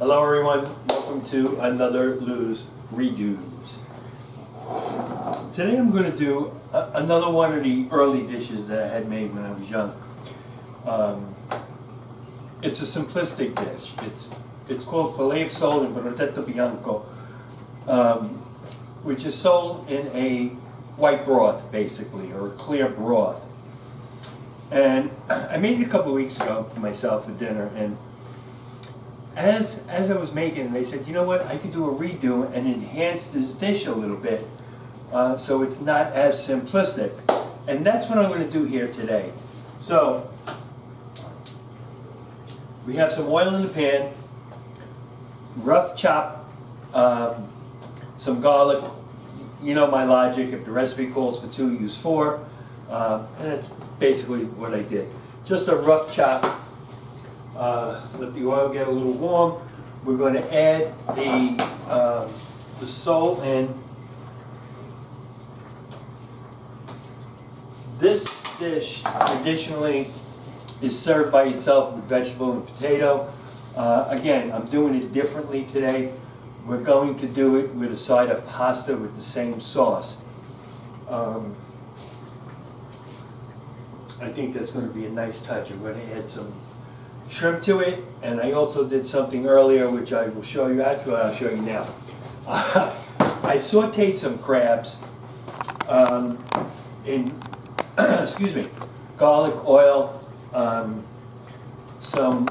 Hello everyone, welcome to another Lou's Redos. Today I'm going to do another one of the early dishes that I had made when I was young. It's a simplistic dish. It's called Filet of sole in Brodetto Bianco, which is sold in a white broth basically, or a clear broth. And I made it a couple of weeks ago for myself for dinner, and as I was making it, they said, you know what, I could do a redo and enhance this dish a little bit so it's not as simplistic. And that's what I'm going to do here today. So, we have some oil in the pan, rough chop, some garlic. You know my logic, if the recipe calls for 2, use 4. And that's basically what I did. Just a rough chop. Let the oil get a little warm. We're going to add the sole in. This dish traditionally is served by itself with vegetable and potato. Again, I'm doing it differently today. We're going to do it with a side of pasta with the same sauce. I think that's going to be a nice touch. I'm going to add some shrimp to it, and I also did something earlier which I will show you. Actually, I'll show you now. I sauteed some crabs in excuse me, garlic, oil, some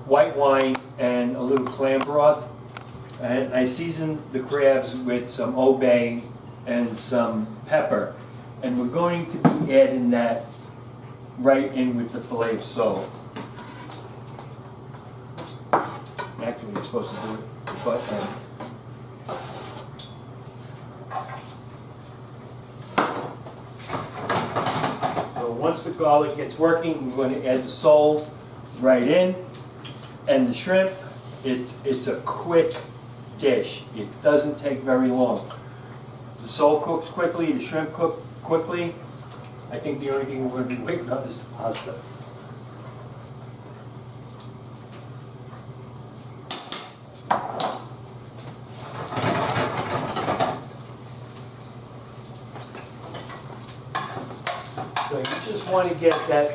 white wine, and a little clam broth. And I seasoned the crabs with some Old Bay and some pepper, and we're going to be adding that right in with the filet of sole. Actually, you're supposed to do it with the butt end. So once the garlic gets working, we're going to add the sole right in, and the shrimp. It's a quick dish. It doesn't take very long. The sole cooks quickly, the shrimp cook quickly. I think the only thing we're going to be waiting on is the pasta. So you just want to get that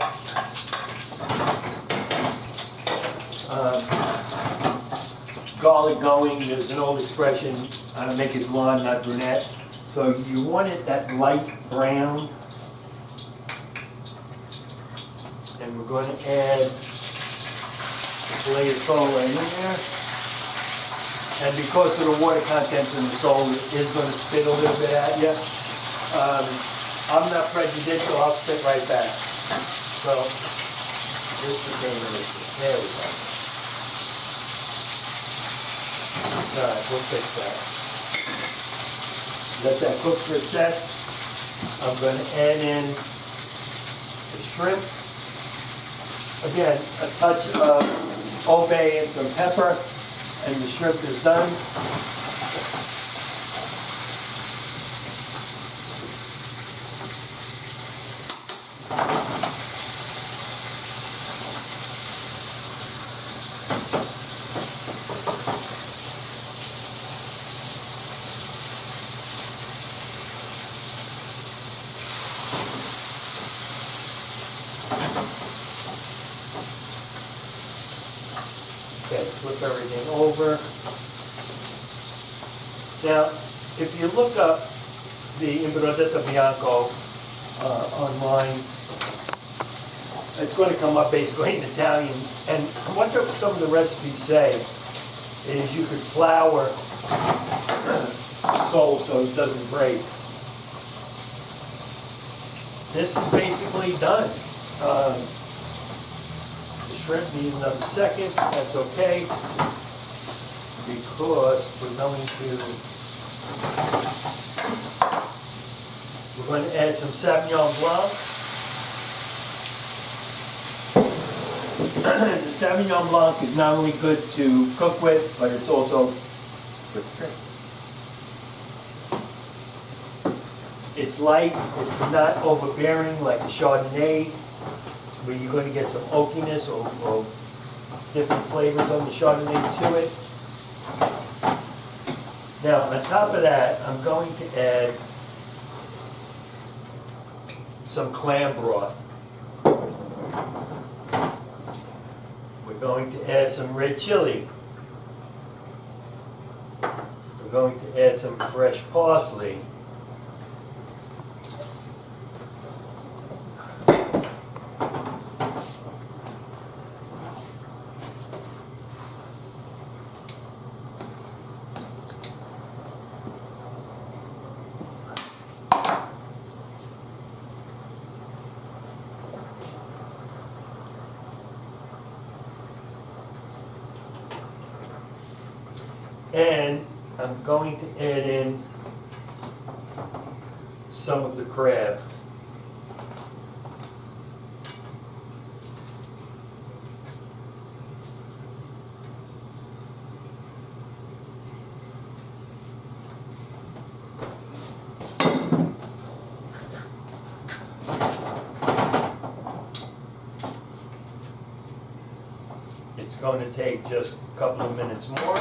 garlic going. There's an old expression, make it blonde, not brunette. So you want it that light brown. And we're going to add the filet of sole right in there. And because of the water content in the sole, it is going to spit a little bit at you. I'm not prejudicial, I'll spit right back. So, this is the game of it. There we go. Alright, we'll fix that. Let that cook for a sec. I'm going to add in the shrimp. Again, a touch of Old Bay and some pepper, and the shrimp is done. Okay, flip everything over. Now, if you look up the Brodetto Bianco online, it's going to come up basically in Italian. And what some of the recipes say is you could flour the sole so it doesn't break. This is basically done. Shrimp needs another second, that's okay, because we're going to add some Sauvignon Blanc. The Sauvignon Blanc is not only good to cook with, but it's also good to drink. It's light, it's not overbearing like the Chardonnay, where you're going to get some oakiness or different flavors on the Chardonnay to it. Now, on top of that, I'm going to add some clam broth. We're going to add some red chili. We're going to add some fresh parsley. And I'm going to add in some of the crab. It's going to take just a couple of minutes more.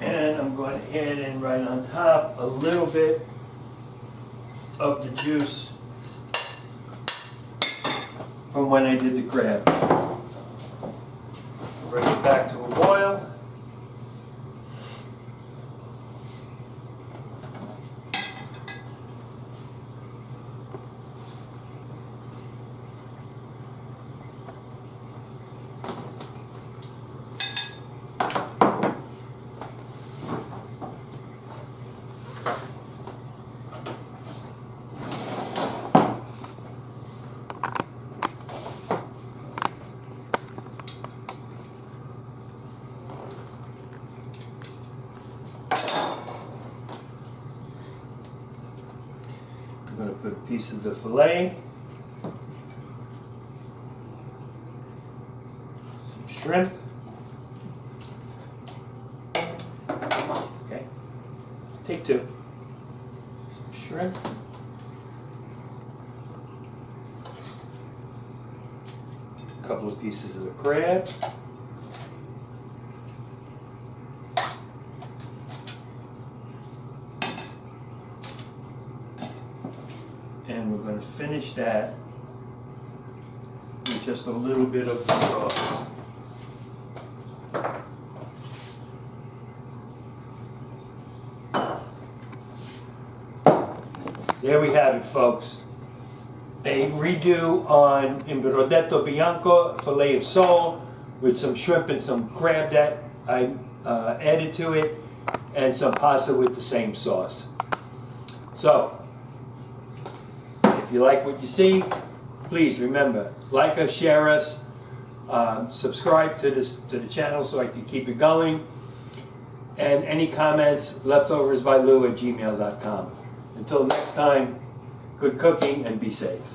And I'm going to add in right on top a little bit of the juice from when I did the crab. Bring it back to a boil. I'm going to put a piece of the filet, some shrimp, okay, take two, some shrimp, a couple of pieces of the crab, and we're going to finish that with just a little bit of the broth. There we have it, folks. A redo on Brodetto Bianco, filet of sole, with some shrimp and some crab that I added to it, and some pasta with the same sauce. So, if you like what you see, please remember, like us, share us, subscribe to the channel so I can keep it going, and any comments, leftoversbylou@gmail.com. Until next time, good cooking and be safe.